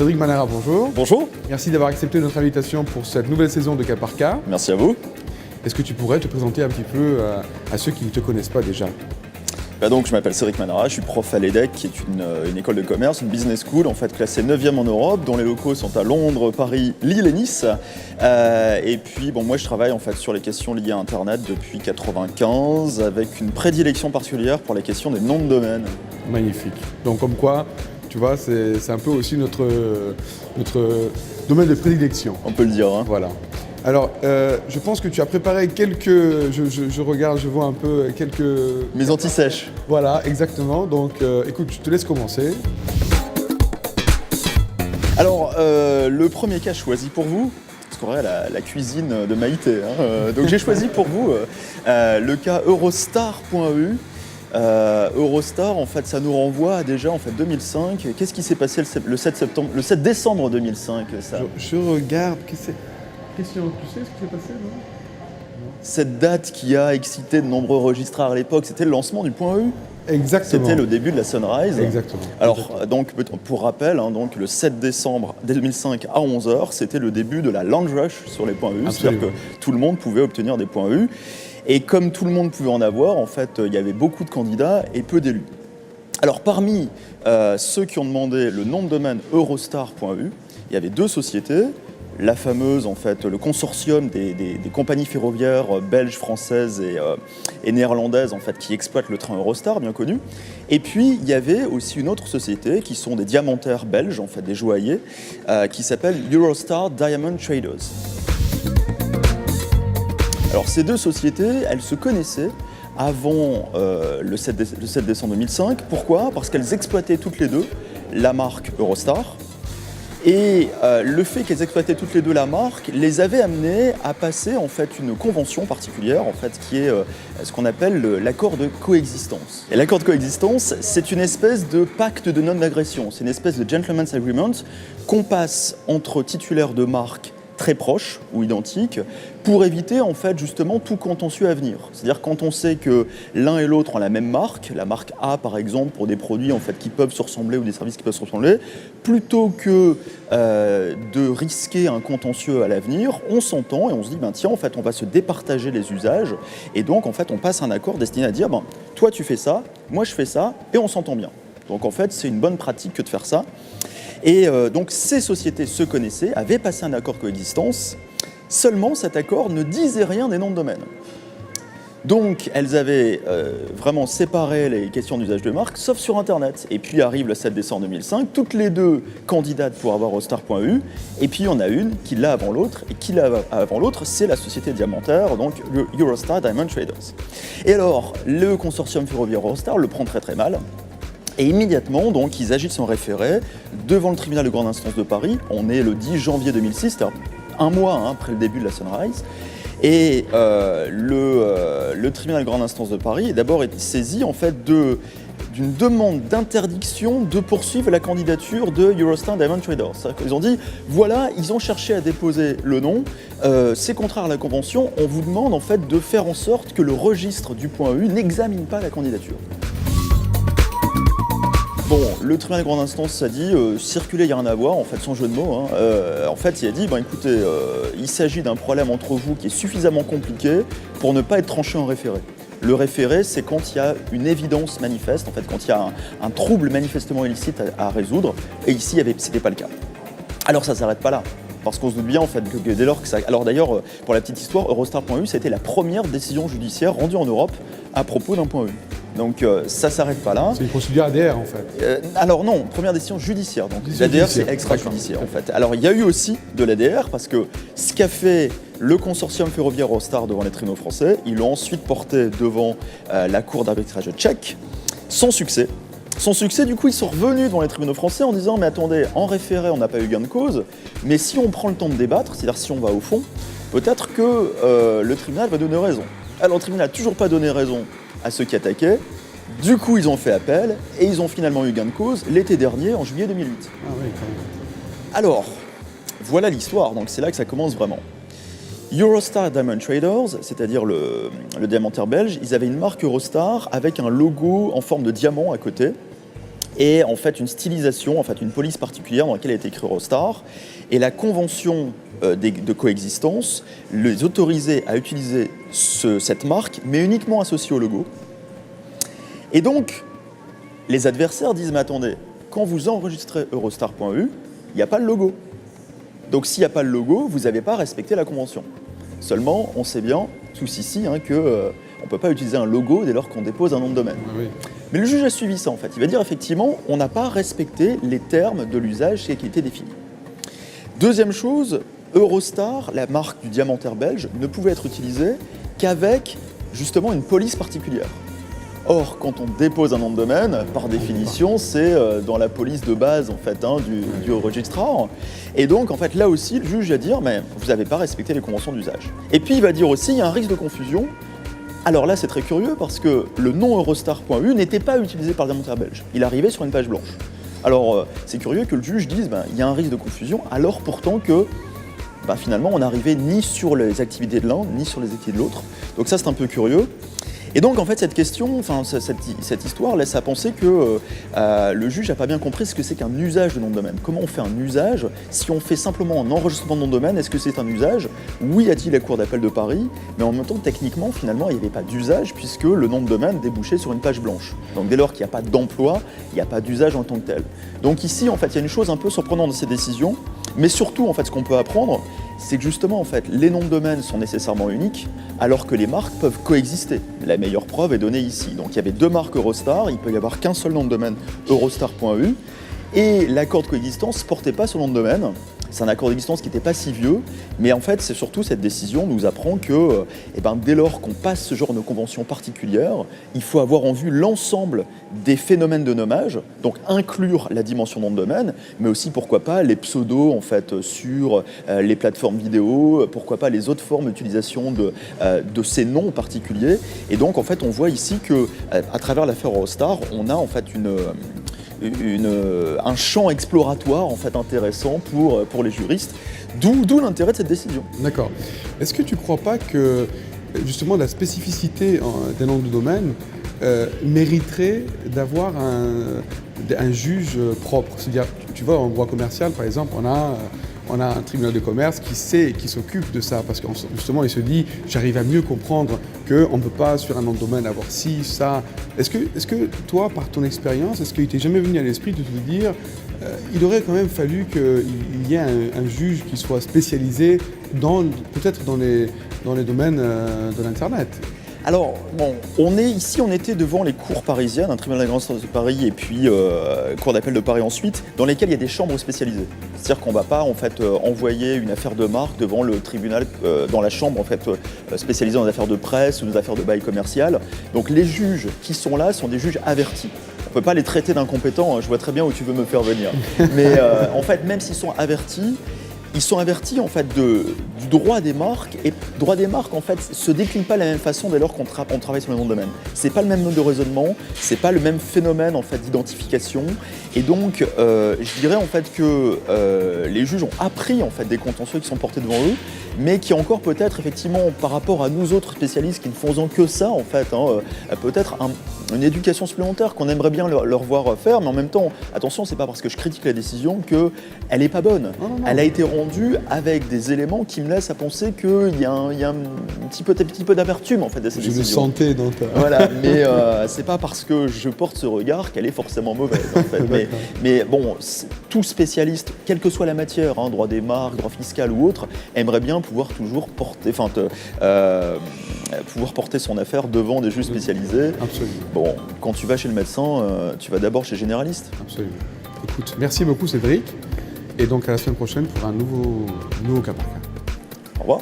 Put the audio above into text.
Cédric Manara, bonjour. Bonjour. Merci d'avoir accepté notre invitation pour cette nouvelle saison de Cas par Cas. Merci à vous. Est-ce que tu pourrais te présenter un petit peu à ceux qui ne te connaissent pas déjà ? Donc, je m'appelle Cédric Manara, je suis prof à l'EDEC, qui est une école de commerce, une business school, en fait classée 9e en Europe, dont les locaux sont à Londres, Paris, Lille et Nice. Et puis, moi, je travaille en fait sur les questions liées à Internet depuis 1995, avec une prédilection particulière pour les questions des noms de domaine. Magnifique. Donc, comme quoi, tu vois, c'est un peu aussi notre domaine de prédilection. On peut le dire. Hein. Voilà. Alors, je pense que tu as préparé quelques... Je regarde, je vois un peu quelques... Mes anti-sèches. Voilà, exactement. Donc, écoute, je te laisse commencer. Alors, le premier cas choisi pour vous, parce qu'on aurait la cuisine de Maïté. Hein, donc, j'ai choisi pour vous le cas Eurostar.eu. Eurostar, en fait, ça nous renvoie à déjà en fait 2005. Qu'est-ce qui s'est passé le 7 décembre 2005 ça Je regarde. Question, tu sais ce qui s'est passé, non ? Cette date qui a excité de nombreux registrars à l'époque, c'était le lancement du point E. Exactement. C'était le début de la Sunrise. Exactement. Alors, donc, pour rappel, donc, le 7 décembre 2005 à 11h, c'était le début de la Land Rush sur les points E. C'est-à-dire que tout le monde pouvait obtenir des points E. Et comme tout le monde pouvait en avoir, en fait, il y avait beaucoup de candidats et peu d'élus. Alors, parmi ceux qui ont demandé le nom de domaine Eurostar.eu, il y avait deux sociétés. La fameuse, en fait, le consortium des compagnies ferroviaires belges, françaises et néerlandaises, en fait, qui exploitent le train Eurostar, bien connu. Et puis, il y avait aussi une autre société, qui sont des diamantaires belges, en fait, des joailliers, qui s'appelle Eurostar Diamond Traders. Alors, ces deux sociétés, elles se connaissaient avant le 7 décembre 2005. Pourquoi ? Parce qu'elles exploitaient toutes les deux la marque Eurostar. Et le fait qu'elles exploitaient toutes les deux la marque les avait amenées à passer en fait une convention particulière en fait qui est ce qu'on appelle l'accord de coexistence. Et l'accord de coexistence, c'est une espèce de pacte de non-agression, c'est une espèce de gentleman's agreement qu'on passe entre titulaires de marques très proches ou identiques pour éviter en fait justement tout contentieux à venir. C'est-à-dire quand on sait que l'un et l'autre ont la même marque, la marque A par exemple pour des produits en fait qui peuvent se ressembler ou des services qui peuvent se ressembler, plutôt que de risquer un contentieux à l'avenir, on s'entend et on se dit tiens en fait on va se départager les usages et donc en fait on passe un accord destiné à dire toi tu fais ça, moi je fais ça et on s'entend bien. Donc en fait c'est une bonne pratique que de faire ça. Et donc ces sociétés se connaissaient, avaient passé un accord de coexistence, seulement cet accord ne disait rien des noms de domaine. Donc elles avaient vraiment séparé les questions d'usage de marque, sauf sur Internet. Et puis arrive le 7 décembre 2005, toutes les deux candidates pour avoir Eurostar.eu, et puis il y en a une qui l'a avant l'autre, et qui l'a avant l'autre, c'est la société diamantaire, donc le Eurostar Diamond Traders. Et alors, le consortium ferroviaire Eurostar le prend très très mal, et immédiatement, donc, ils agitent son référé devant le tribunal de grande instance de Paris. On est le 10 janvier 2006, c'est-à-dire un mois après le début de la Sunrise. Et le tribunal de grande instance de Paris est d'abord saisi en fait d'une demande d'interdiction de poursuivre la candidature de Eurostar Diamond Traders. Ils ont dit, voilà, ils ont cherché à déposer le nom, c'est contraire à la convention, on vous demande en fait de faire en sorte que le registre du point E n'examine pas la candidature. Bon, le tribunal de grande instance a dit circuler, il n'y a rien à voir, en fait, sans jeu de mots. En fait, il a dit écoutez, il s'agit d'un problème entre vous qui est suffisamment compliqué pour ne pas être tranché en référé. Le référé, c'est quand il y a une évidence manifeste, en fait, quand il y a un trouble manifestement illicite à résoudre, et ici, c'était pas le cas. Alors, ça ne s'arrête pas là. Parce qu'on se doute bien en fait que dès lors que ça... Alors d'ailleurs, pour la petite histoire, Eurostar.eu, ça a été la première décision judiciaire rendue en Europe à propos d'un point E. Donc ça ne s'arrête pas là. C'est une procédure ADR en fait. Alors non, première décision judiciaire. Donc l'ADR c'est extra-judiciaire en fait. Alors il y a eu aussi de l'ADR parce que ce qu'a fait le consortium ferroviaire Eurostar devant les tribunaux français, ils l'ont ensuite porté devant la cour d'arbitrage tchèque, sans succès. Sans succès, du coup, ils sont revenus devant les tribunaux français en disant « Mais attendez, en référé, on n'a pas eu gain de cause, mais si on prend le temps de débattre, c'est-à-dire si on va au fond, peut-être que le tribunal va donner raison. » Alors, le tribunal n'a toujours pas donné raison à ceux qui attaquaient. Du coup, ils ont fait appel et ils ont finalement eu gain de cause l'été dernier, en juillet 2008. Ah oui, quand même. Alors, voilà l'histoire, donc c'est là que ça commence vraiment. Eurostar Diamond Traders, c'est-à-dire le diamantaire belge, ils avaient une marque Eurostar avec un logo en forme de diamant à côté. est en fait une stylisation, en fait une police particulière dans laquelle a été écrit Eurostar. Et la convention de coexistence les autorisait à utiliser cette marque, mais uniquement associée au logo. Et donc, les adversaires disent, mais attendez, quand vous enregistrez Eurostar.eu, il n'y a pas le logo. Donc s'il n'y a pas le logo, vous n'avez pas respecté la convention. Seulement, on sait bien, tous ici, qu'on ne peut pas utiliser un logo dès lors qu'on dépose un nom de domaine. Oui. Mais le juge a suivi ça en fait. Il va dire effectivement, on n'a pas respecté les termes de l'usage qui étaient définis. Deuxième chose, Eurostar, la marque du diamantaire belge, ne pouvait être utilisée qu'avec justement une police particulière. Or, quand on dépose un nom de domaine, par définition, c'est dans la police de base en fait, du registrar. Et donc, en fait, là aussi, le juge va dire, mais vous n'avez pas respecté les conventions d'usage. Et puis, il va dire aussi, il y a un risque de confusion. Alors là, c'est très curieux parce que le nom Eurostar.eu n'était pas utilisé par le diamantaire belge. Il arrivait sur une page blanche. Alors, c'est curieux que le juge dise, il y a un risque de confusion, alors pourtant que finalement, on n'arrivait ni sur les activités de l'un, ni sur les activités de l'autre. Donc ça, c'est un peu curieux. Et donc, en fait, cette question, cette histoire laisse à penser que le juge n'a pas bien compris ce que c'est qu'un usage de nom de domaine. Comment on fait un usage? Si on fait simplement un enregistrement de nom de domaine, est-ce que c'est un usage? Oui, a-t-il la Cour d'appel de Paris, mais en même temps, techniquement, finalement, il n'y avait pas d'usage puisque le nom de domaine débouchait sur une page blanche. Donc, dès lors qu'il n'y a pas d'emploi, il n'y a pas d'usage en tant que tel. Donc ici, en fait, il y a une chose un peu surprenante dans ces décisions, mais surtout, en fait, ce qu'on peut apprendre, c'est que justement, en fait, les noms de domaine sont nécessairement uniques, alors que les marques peuvent coexister. La meilleure preuve est donnée ici. Donc il y avait deux marques Eurostar, il peut y avoir qu'un seul nom de domaine, Eurostar.eu, et l'accord de coexistence ne portait pas ce nom de domaine. C'est un accord d'existence qui n'était pas si vieux, mais en fait, c'est surtout cette décision nous apprend que dès lors qu'on passe ce genre de convention particulière, il faut avoir en vue l'ensemble des phénomènes de nommage, donc inclure la dimension nom de domaine, mais aussi, pourquoi pas, les pseudos en fait, sur les plateformes vidéo, pourquoi pas les autres formes d'utilisation de ces noms particuliers. Et donc, en fait, on voit ici qu'à travers l'affaire Eurostar, on a en fait un champ exploratoire en fait intéressant pour les juristes, d'où l'intérêt de cette décision. D'accord. Est-ce que tu ne crois pas que justement la spécificité des noms de domaine mériterait d'avoir un juge propre? C'est-à-dire, tu vois, en droit commercial, par exemple, on a un tribunal de commerce qui sait et qui s'occupe de ça, parce que justement, il se dit, j'arrive à mieux comprendre qu'on ne peut pas, sur un nom de domaine, avoir ci, ça. Est-ce que toi, par ton expérience, est-ce qu'il t'est jamais venu à l'esprit de te dire, il aurait quand même fallu qu'il y ait un juge qui soit spécialisé peut-être dans les domaines de l'Internet? Alors, bon, on était devant les cours parisiennes, un tribunal de grande instance de Paris et puis cour d'appel de Paris ensuite, dans lesquelles il y a des chambres spécialisées. C'est-à-dire qu'on ne va pas en fait, envoyer une affaire de marque devant le tribunal, dans la chambre en fait, spécialisée dans les affaires de presse ou des affaires de bail commercial. Donc les juges qui sont là sont des juges avertis. On ne peut pas les traiter d'incompétents, je vois très bien où tu veux me faire venir. Mais en fait, même s'ils sont avertis, ils sont avertis en fait du droit des marques, et le droit des marques en fait se décline pas de la même façon dès lors qu'on travaille sur le nom de domaine. C'est pas le même mode de raisonnement, c'est pas le même phénomène en fait d'identification, et donc je dirais en fait que les juges ont appris en fait des contentieux qui sont portés devant eux, mais qui encore peut-être effectivement par rapport à nous autres spécialistes qui ne faisons que ça en fait, peut-être une éducation supplémentaire qu'on aimerait bien leur voir faire, mais en même temps, attention, c'est pas parce que je critique la décision qu'elle n'est pas bonne. Non. Elle a été rendue avec des éléments qui me laissent à penser qu'il y a un petit peu d'amertume en fait de cette décision. Je le sentais dans ta... Voilà, mais c'est pas parce que je porte ce regard qu'elle est forcément mauvaise en fait. mais bon, tout spécialiste, quelle que soit la matière, droit des marques, droit fiscal ou autre, aimerait bien pouvoir toujours porter son affaire devant des juges spécialisés. Absolument. Bon, quand tu vas chez le médecin, tu vas d'abord chez le généraliste. Absolument. Écoute, merci beaucoup Cédric. Et donc à la semaine prochaine pour un nouveau cas par cas. Au revoir.